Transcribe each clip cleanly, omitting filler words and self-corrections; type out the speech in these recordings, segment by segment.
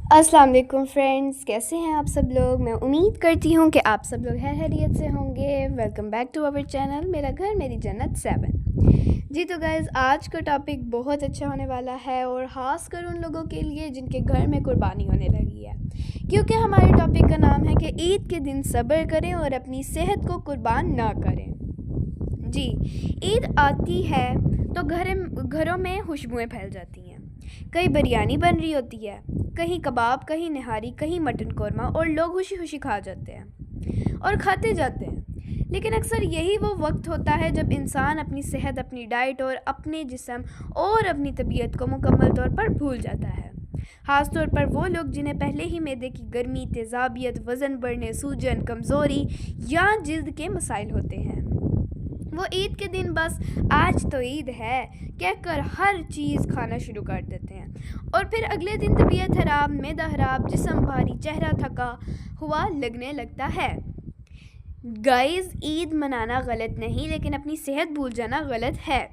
अस्सलाम वालेकुम फ्रेंड्स, कैसे हैं आप सब लोग। मैं उम्मीद करती हूँ कि आप सब लोग खैरियत से होंगे। Welcome back to our channel मेरा घर मेरी जन्नत 7। जी तो गाइज़, आज का टॉपिक बहुत अच्छा होने वाला है और ख़ास कर उन लोगों के लिए जिनके घर में कुर्बानी होने लगी है, क्योंकि हमारे टॉपिक का नाम है कि ईद के दिन सब्र करें और अपनी सेहत को कुर्बान ना करें। जी, ईद आती है तो घरों में खुशबुएँ फैल जाती हैं। कहीं बिरयानी बन रही होती है, कहीं कबाब, कहीं निहारी, कहीं मटन कौरमा, और लोग खुशी खुशी खा जाते हैं और खाते जाते हैं। लेकिन अक्सर यही वो वक्त होता है जब इंसान अपनी सेहत, अपनी डाइट और अपने जिस्म और अपनी तबीयत को मुकम्मल तौर पर भूल जाता है। ख़ास तौर पर वो लोग जिन्हें पहले ही मैदे की गर्मी, तेज़ाबियत, वज़न बढ़ने, सूजन, कमज़ोरी या जिल्द के मसाइल होते हैं। वो ईद के दिन बस आज तो ईद है कहकर हर चीज़ खाना शुरू कर देते हैं और फिर अगले दिन तबीयत खराब, मैदा खराब, जिस्म भारी, चेहरा थका हुआ लगने लगता है। गाइस, ईद मनाना गलत नहीं, लेकिन अपनी सेहत भूल जाना गलत है।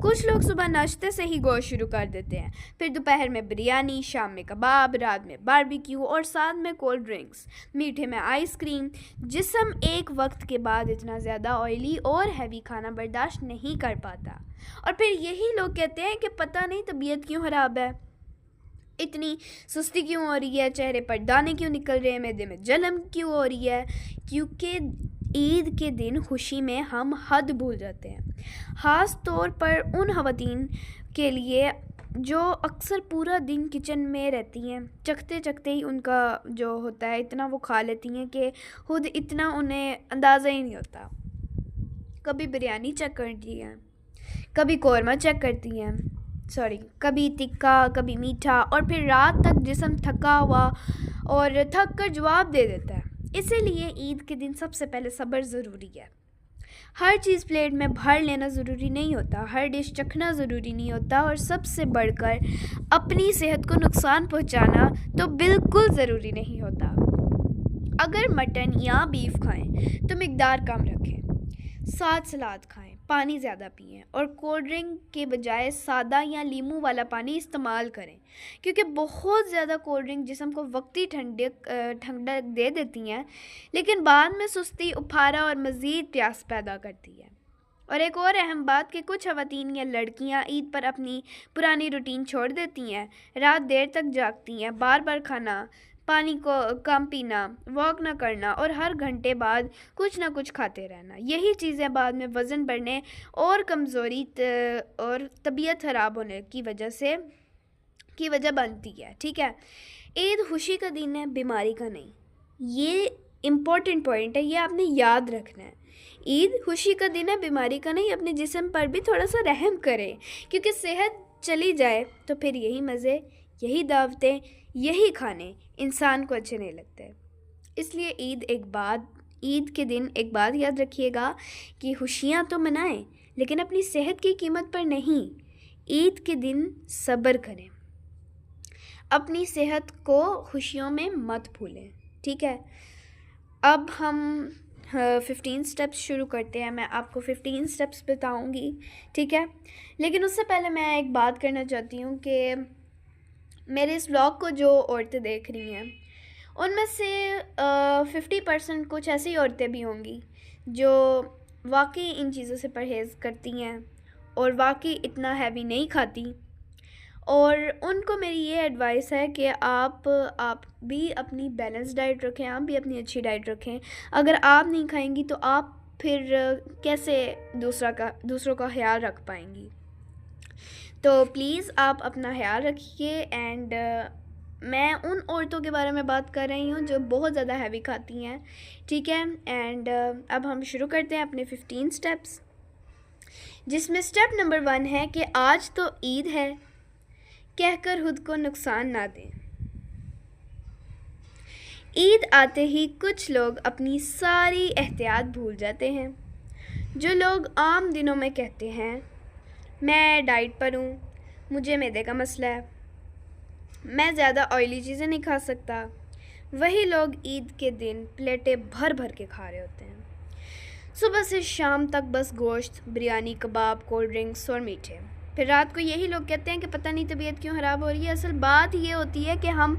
कुछ लोग सुबह नाश्ते से ही गोश्त शुरू कर देते हैं, फिर दोपहर में बिरयानी, शाम में कबाब, रात में बारबेक्यू और साथ में कोल्ड ड्रिंक्स, मीठे में आइसक्रीम। जिस्म एक वक्त के बाद इतना ज़्यादा ऑयली और हैवी खाना बर्दाश्त नहीं कर पाता और फिर यही लोग कहते हैं कि पता नहीं तबीयत क्यों ख़राब है, इतनी सुस्ती क्यों हो रही है, चेहरे पर दाने क्यों निकल रहे हैं, मैदे में जलन क्यों हो रही है। क्योंकि ईद के दिन खुशी में हम हद भूल जाते हैं। ख़ास तौर पर उन ख़वातीन के लिए जो अक्सर पूरा दिन किचन में रहती हैं, चखते चखते ही उनका जो होता है इतना वो खा लेती हैं कि खुद इतना उन्हें अंदाज़ा ही नहीं होता। कभी बिरयानी चेक करती हैं, कभी कौरमा चेक करती हैं, कभी तिक्का, कभी मीठा, और फिर रात तक जिस्म थका हुआ और थक कर जवाब दे देता है। इसीलिए ईद के दिन सबसे पहले सब्र ज़रूरी है। हर चीज़ प्लेट में भर लेना ज़रूरी नहीं होता, हर डिश चखना ज़रूरी नहीं होता, और सबसे बढ़कर अपनी सेहत को नुकसान पहुंचाना तो बिल्कुल ज़रूरी नहीं होता। अगर मटन या बीफ खाएं तो मिकदार कम रखें, साथ सलाद खाएं, पानी ज़्यादा पिएं और कोल्ड ड्रिंक के बजाय सादा या नींबू वाला पानी इस्तेमाल करें, क्योंकि बहुत ज़्यादा कोल्ड ड्रिंक जिस्म को वक्ती ठंडक दे देती हैं, लेकिन बाद में सुस्ती, उफारा और मज़ीद प्यास पैदा करती है। और एक और अहम बात कि कुछ ख़वातीन या लड़कियां ईद पर अपनी पुरानी रूटीन छोड़ देती हैं, रात देर तक जागती हैं, बार बार खाना, पानी को कम पीना, वॉक ना करना और हर घंटे बाद कुछ ना कुछ खाते रहना। यही चीज़ें बाद में वज़न बढ़ने और कमज़ोरी और तबीयत ख़राब होने की वजह बनती है। ठीक है, ईद खुशी का दिन है, बीमारी का नहीं। ये इम्पॉर्टेंट पॉइंट है, ये आपने याद रखना है। ईद खुशी का दिन है, बीमारी का नहीं। अपने जिस्म पर भी थोड़ा सा रहम करें, क्योंकि सेहत चली जाए तो फिर यही मज़े, यही दावतें, यही खाने इंसान को अच्छे नहीं लगते। इसलिए ईद के दिन एक बात याद रखिएगा कि खुशियाँ तो मनाएं, लेकिन अपनी सेहत की कीमत पर नहीं। ईद के दिन सब्र करें, अपनी सेहत को खुशियों में मत भूलें। ठीक है, अब हम 15 स्टेप्स शुरू करते हैं। मैं आपको 15 स्टेप्स बताऊंगी, ठीक है। लेकिन उससे पहले मैं एक बात करना चाहती हूँ कि मेरे इस व्लॉग को जो औरतें देख रही हैं, उनमें से 50% कुछ ऐसी औरतें भी होंगी जो वाकई इन चीज़ों से परहेज़ करती हैं और वाकई इतना हैवी नहीं खाती, और उनको मेरी ये एडवाइस है कि आप भी अपनी बैलेंस डाइट रखें, आप भी अपनी अच्छी डाइट रखें। अगर आप नहीं खाएंगी तो आप फिर कैसे दूसरों का ख्याल रख पाएंगी। तो प्लीज़ आप अपना ख्याल रखिए। एंड मैं उन औरतों के बारे में बात कर रही हूँ जो बहुत ज़्यादा हैवी खाती हैं, ठीक है। एंड अब हम शुरू करते हैं अपने 15 स्टेप्स, जिसमें स्टेप नंबर 1 है कि आज तो ईद है कहकर खुद को नुकसान ना दें। ईद आते ही कुछ लोग अपनी सारी एहतियात भूल जाते हैं। जो लोग आम दिनों में कहते हैं मैं डाइट पर हूँ, मुझे मैदे का मसला है, मैं ज़्यादा ऑयली चीज़ें नहीं खा सकता, वही लोग ईद के दिन प्लेटें भर भर के खा रहे होते हैं। सुबह से शाम तक बस गोश्त, बिरयानी, कबाब, कोल्ड ड्रिंक्स और मीठे। फिर रात को यही लोग कहते हैं कि पता नहीं तबीयत क्यों ख़राब हो रही है। असल बात ये होती है कि हम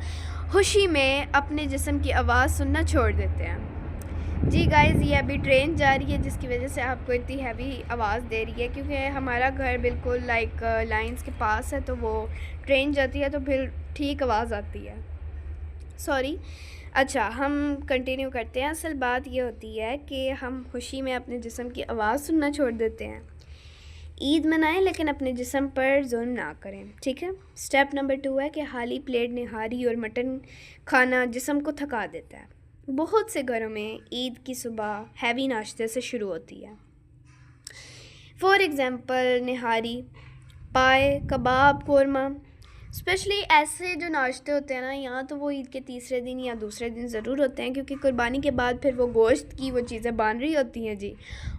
खुशी में अपने जिस्म की आवाज़ सुनना छोड़ देते हैं। जी गाइस, ये अभी ट्रेन जा रही है जिसकी वजह से आपको इतनी हैवी आवाज़ दे रही है, क्योंकि हमारा घर बिल्कुल लाइंस के पास है, तो वो ट्रेन जाती है तो फिर ठीक आवाज़ आती है। सॉरी। अच्छा, हम कंटिन्यू करते हैं। असल बात ये होती है कि हम खुशी में अपने जिस्म की आवाज़ सुनना छोड़ देते हैं। ईद मनाएं लेकिन अपने जिस्म पर जुल्म ना करें, ठीक है। स्टेप नंबर 2 है कि खाली प्लेट निहारी और मटन खाना जिस्म को थका देता है। बहुत से घरों में ईद की सुबह हैवी नाश्ते से शुरू होती है। फॉर एग्ज़ाम्पल निहारी, पाए, कबाब, कौरमा। स्पेशली ऐसे जो नाश्ते होते हैं ना, यहाँ तो वो ईद के तीसरे दिन या दूसरे दिन ज़रूर होते हैं, क्योंकि कुर्बानी के बाद फिर वो गोश्त की वो चीज़ें बन रही होती हैं जी।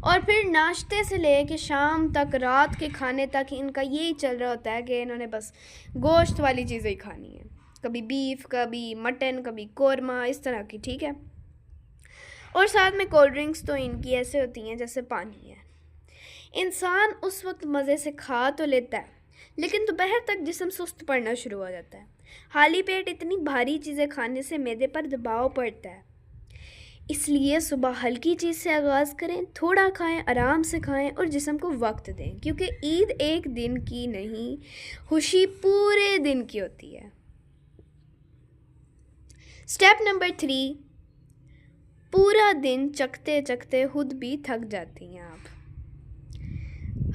और फिर नाश्ते से ले के शाम तक, रात के खाने तक इनका यही चल रहा होता है कि इन्होंने बस गोश्त वाली चीज़ें ही खानी है। कभी बीफ, कभी मटन, कभी कौरमा, इस तरह की, ठीक है। और साथ में कोल्ड ड्रिंक्स तो इनकी ऐसे होती हैं जैसे पानी है। इंसान उस वक्त मज़े से खा तो लेता है, लेकिन दोपहर तक जिस्म सुस्त पड़ना शुरू हो जाता है। खाली पेट इतनी भारी चीज़ें खाने से मैदे पर दबाव पड़ता है। इसलिए सुबह हल्की चीज़ से आगाज़ करें, थोड़ा खाएं, आराम से खाएं और जिस्म को वक्त दें, क्योंकि ईद एक दिन की नहीं, खुशी पूरे दिन की होती है। स्टेप नंबर 3, पूरा दिन चखते चखते खुद भी थक जाती हैं आप।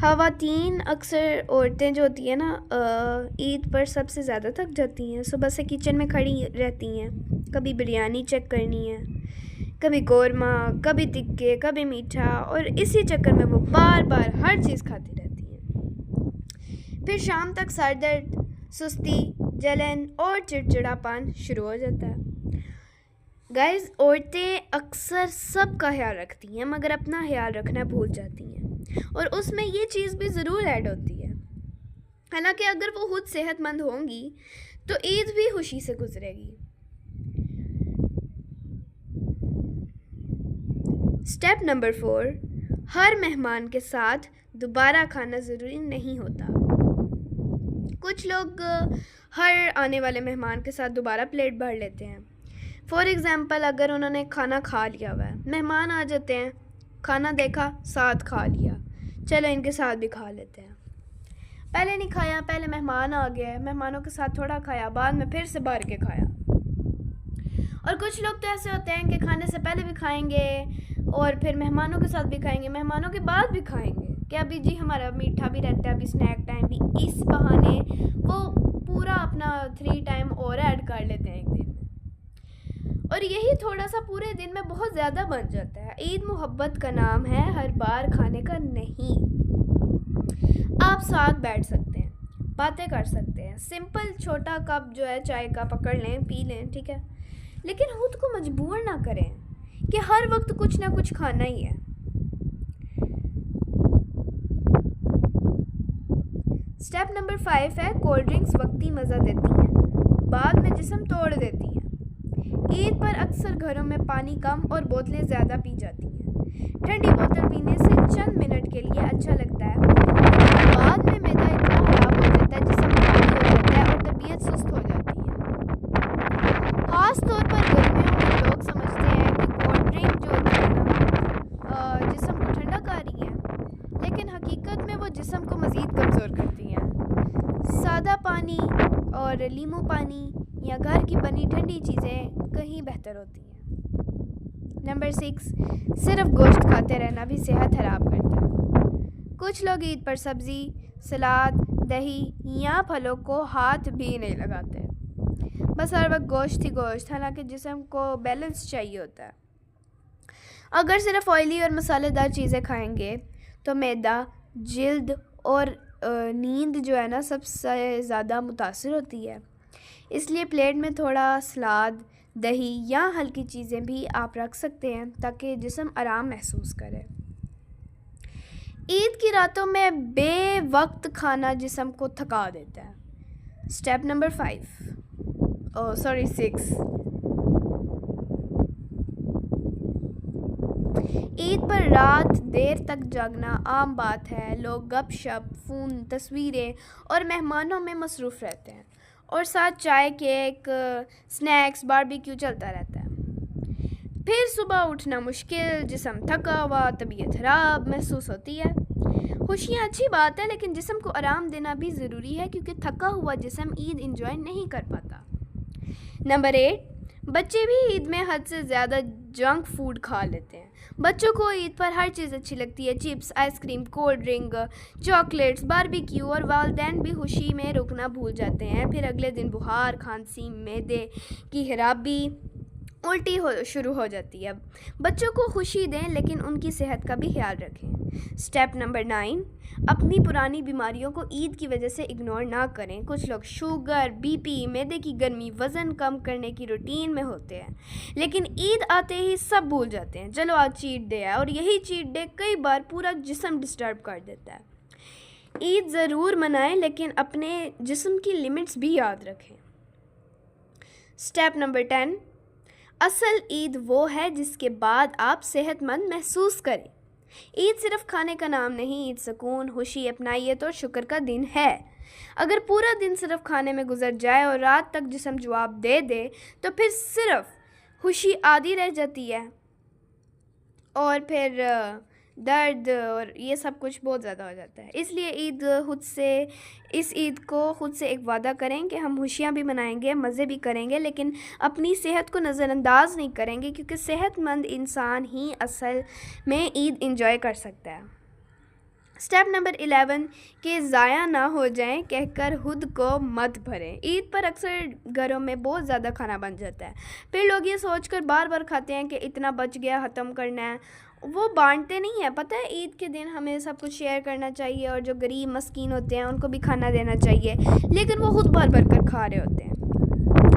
ख़वातीन अक्सर औरतें जो होती हैं ना, ईद पर सबसे ज़्यादा थक जाती हैं। सुबह से किचन में खड़ी रहती हैं, कभी बिरयानी चेक करनी है, कभी कौरमा, कभी तिक्के, कभी मीठा, और इसी चक्कर में वो बार बार हर चीज़ खाती रहती हैं। फिर शाम तक सर दर्द, सुस्ती, जलन और चिड़चिड़ापन शुरू हो जाता है। गाइस, औरतें अक्सर सब का ख्याल रखती हैं मगर अपना ख्याल रखना भूल जाती हैं, और उसमें ये चीज़ भी ज़रूर ऐड होती है। हालांकि अगर वो खुद सेहतमंद होंगी तो ईद भी खुशी से गुजरेगी। स्टेप नंबर 4, हर मेहमान के साथ दोबारा खाना ज़रूरी नहीं होता। कुछ लोग हर आने वाले मेहमान के साथ दोबारा प्लेट भर लेते हैं। फॉर एग्ज़ाम्पल, अगर उन्होंने खाना खा लिया हुआ है, मेहमान आ जाते हैं, खाना देखा, साथ खा लिया, चलो इनके साथ भी खा लेते हैं। पहले नहीं खाया, पहले मेहमान आ गए, मेहमानों के साथ थोड़ा खाया, बाद में फिर से भर के खाया। और कुछ लोग तो ऐसे होते हैं कि खाने से पहले भी खाएंगे और फिर मेहमानों के साथ भी खाएंगे, मेहमानों के बाद भी खाएंगे, कि अभी जी हमारा मीठा भी रहता है, अभी स्नैक टाइम भी। इस बहाने वो पूरा अपना 3 टाइम और ऐड कर लेते हैं एक दिन में, और यही थोड़ा सा पूरे दिन में बहुत ज़्यादा बन जाता है। ईद मोहब्बत का नाम है, हर बार खाने का नहीं। आप साथ बैठ सकते हैं, बातें कर सकते हैं, सिंपल छोटा कप जो है चाय का पकड़ लें, पी लें, ठीक है। लेकिन खुद को मजबूर ना करें कि हर वक्त कुछ ना कुछ खाना ही है। स्टेप नंबर 5 है, कोल्ड ड्रिंक्स वक्ती मज़ा देती हैं, बाद में जिस्म तोड़ देती हैं। ईद पर अक्सर घरों में पानी कम और बोतलें ज़्यादा पी जाती हैं। ठंडी बोतल पीने से चंद मिनट के लिए अच्छा लगता है, लेकिन बाद में मैदा इतना ख़राब हो जाता है, जिसम भारी हो जाता है और तबीयत सुस्त हो जाती है। ख़ास तौर पर गर्मियों में लोग समझते हैं कि कोल्ड ड्रिंक जो होती है ना, जिस्म को ठंडा कर रही है, लेकिन हकीकत में वो जिस्म को मज़ीद कमज़ोर करती हैं। सादा पानी और नींबू पानी या घर की बनी ठंडी चीज़ें कहीं बेहतर होती हैं। नंबर 6, सिर्फ गोश्त खाते रहना भी सेहत खराब करता है। कुछ लोग ईद पर सब्ज़ी, सलाद, दही या फलों को हाथ भी नहीं लगाते, बस हर वक्त गोश्त ही गोश्त, हालांकि जिस्म को बैलेंस चाहिए होता है। अगर सिर्फ ऑयली और मसालेदार चीज़ें खाएंगे तो मैदा, जिल्द और नींद जो है ना, सबसे ज़्यादा मुतासिर होती है। इसलिए प्लेट में थोड़ा सलाद, दही या हल्की चीज़ें भी आप रख सकते हैं ताकि जिस्म आराम महसूस करे। ईद की रातों में बेवक्त खाना जिस्म को थका देता है। स्टेप नंबर 6, ईद पर रात देर तक जागना आम बात है। लोग गपशप, फ़ोन, तस्वीरें और मेहमानों में मसरूफ़ रहते हैं और साथ चाय, केक, स्नैक्स, बारबेक्यू चलता रहता है। फिर सुबह उठना मुश्किल, जिस्म थका हुआ, तबीयत ख़राब महसूस होती है। खुशियाँ अच्छी बात है, लेकिन जिस्म को आराम देना भी ज़रूरी है, क्योंकि थका हुआ जिस्म ईद इंजॉय नहीं कर पाता। नंबर 8, बच्चे भी ईद में हद से ज़्यादा जंक फूड खा लेते हैं। बच्चों को ईद पर हर चीज़ अच्छी लगती है, chips, ice cream, cold drink, chocolates, barbecue, और वालिदैन भी खुशी में रुकना भूल जाते हैं। फिर अगले दिन बुखार, खांसी, मैदे की खराबी, उल्टी शुरू हो जाती है। बच्चों को खुशी दें, लेकिन उनकी सेहत का भी ख्याल रखें। स्टेप नंबर 9, अपनी पुरानी बीमारियों को ईद की वजह से इग्नोर ना करें। कुछ लोग शुगर, बीपी, मैदे की गर्मी, वज़न कम करने की रूटीन में होते हैं, लेकिन ईद आते ही सब भूल जाते हैं। चलो आज चीट डे है, और यही चीट डे कई बार पूरा जिस्म डिस्टर्ब कर देता है। ईद ज़रूर मनाएं, लेकिन अपने जिस्म की लिमिट्स भी याद रखें। स्टेप नंबर 10, असल ईद वो है जिसके बाद आप सेहतमंद महसूस करें। ईद सिर्फ खाने का नाम नहीं, ईद सुकून, खुशी, अपनाइयत और शुक्र का दिन है। अगर पूरा दिन सिर्फ खाने में गुजर जाए और रात तक जिस्म जवाब दे दे, तो फिर सिर्फ खुशी आधी रह जाती है, और फिर दर्द और ये सब कुछ बहुत ज़्यादा हो जाता है। इसलिए इस ईद को खुद से एक वादा करें कि हम खुशियाँ भी मनाएंगे, मज़े भी करेंगे, लेकिन अपनी सेहत को नज़रअंदाज नहीं करेंगे, क्योंकि सेहतमंद इंसान ही असल में ईद इंजॉय कर सकता है। स्टेप नंबर 11, कि ज़ाया ना हो जाएं कहकर खुद को मत भरें। ईद पर अक्सर घरों में बहुत ज़्यादा खाना बन जाता है, फिर लोग ये सोचकर बार बार खाते हैं कि इतना बच गया, ख़त्म करना है। वो बांटते नहीं है। पता है, ईद के दिन हमें सब कुछ शेयर करना चाहिए, और जो गरीब मस्कीन होते हैं उनको भी खाना देना चाहिए, लेकिन वो खुद भर भर कर खा रहे होते हैं।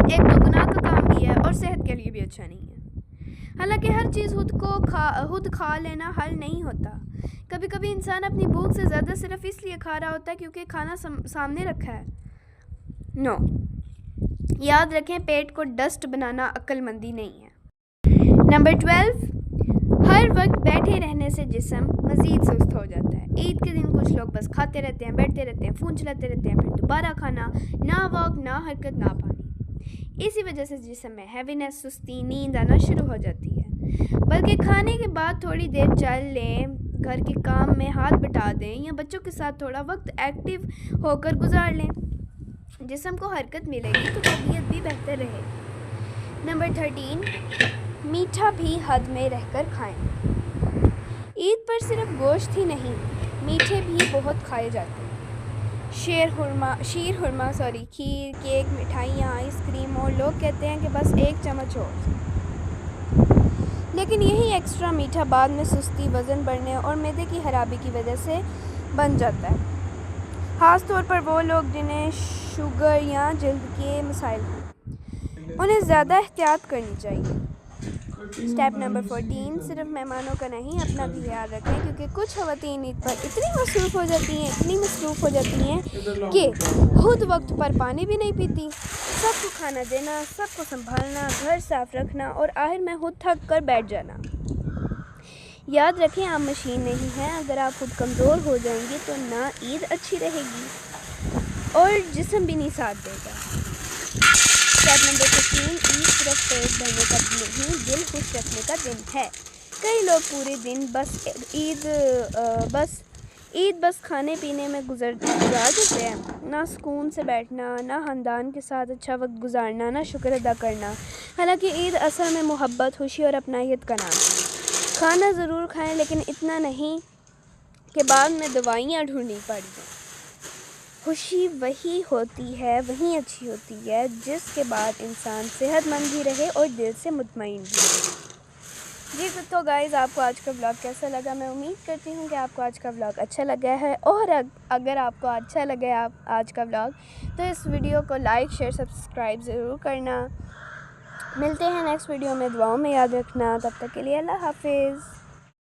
एक तो गुनाह का काम भी है और सेहत के लिए भी अच्छा नहीं है। हालांकि हर चीज़ खुद खा लेना हल नहीं होता। कभी कभी इंसान अपनी भूख से ज़्यादा सिर्फ इसलिए खा रहा होता है क्योंकि खाना सामने रखा है। नो, याद रखें, पेट को डस्ट बनाना अक्लमंदी नहीं है। नंबर 12, हर वक्त बैठे रहने से जिस्म मज़ीद सुस्त हो जाता है। ईद के दिन कुछ लोग बस खाते रहते हैं, बैठते रहते हैं, फ़ोन चलाते रहते हैं, फिर दोबारा खाना, ना वॉक, ना हरकत, ना पानी। इसी वजह से जिस्म में हैवीनेस, सुस्ती, नींद आना शुरू हो जाती है। बल्कि खाने के बाद थोड़ी देर चल लें, घर के काम में हाथ बटा दें, या बच्चों के साथ थोड़ा वक्त एक्टिव होकर गुजार लें। जिस्म को हरकत मिलेगी तो तबीयत भी बेहतर रहेगी। नंबर 13, मीठा भी हद में रहकर खाएं। ईद पर सिर्फ गोश्त ही नहीं, मीठे भी बहुत खाए जाते हैं। खीर, केक, मिठाइयाँ, आइसक्रीम, और लोग कहते हैं कि बस एक चम्मच और। लेकिन यही एक्स्ट्रा मीठा बाद में सुस्ती, वज़न बढ़ने और मैदे की खराबी की वजह से बन जाता है। ख़ास तौर पर वो लोग जिन्हें शुगर या जल्द के मसाइल हैं, उन्हें ज़्यादा एहतियात करनी चाहिए। स्टेप नंबर 14, सिर्फ मेहमानों का नहीं, अपना भी ख्याल रखें, क्योंकि कुछ ख़वातीन ईद पर इतनी मसरूफ़ हो जाती हैं कि खुद वक्त पर पानी भी नहीं पीती। सबको खाना देना, सबको संभालना, घर साफ रखना, और आखिर में खुद थक कर बैठ जाना। याद रखें, आप मशीन नहीं हैं। अगर आप खुद कमज़ोर हो जाएंगे तो ना ईद अच्छी रहेगी और जिस्म भी नहीं साथ देगा। स्टेप नंबर 15, ईद सिर्फ पेट भरने का नहीं, दिल खुश रखने का दिन है। कई लोग पूरे दिन बस खाने पीने में गुजार देते हैं, ना सुकून से बैठना, ना ख़ानदान के साथ अच्छा वक्त गुजारना, ना शुक्र अदा करना। हालांकि ईद असल में मोहब्बत, खुशी और अपनाइयत का नाम है। खाना ज़रूर खाएं, लेकिन इतना नहीं कि बाद में दवाइयाँ ढूंढनी पड़ जाएं। खुशी वही अच्छी होती है जिसके बाद इंसान सेहतमंद भी रहे और दिल से मुतमईन भी रहे। जी तो गाइज़, आपको आज का व्लॉग कैसा लगा? मैं उम्मीद करती हूँ कि आपको आज का व्लॉग अच्छा लगा है, और अगर आपको अच्छा लगे आज का व्लॉग, तो इस वीडियो को लाइक, शेयर, सब्सक्राइब ज़रूर करना। मिलते हैं नेक्स्ट वीडियो में, दुआओं में याद रखना। तब तक के लिए अल्लाह हाफिज़।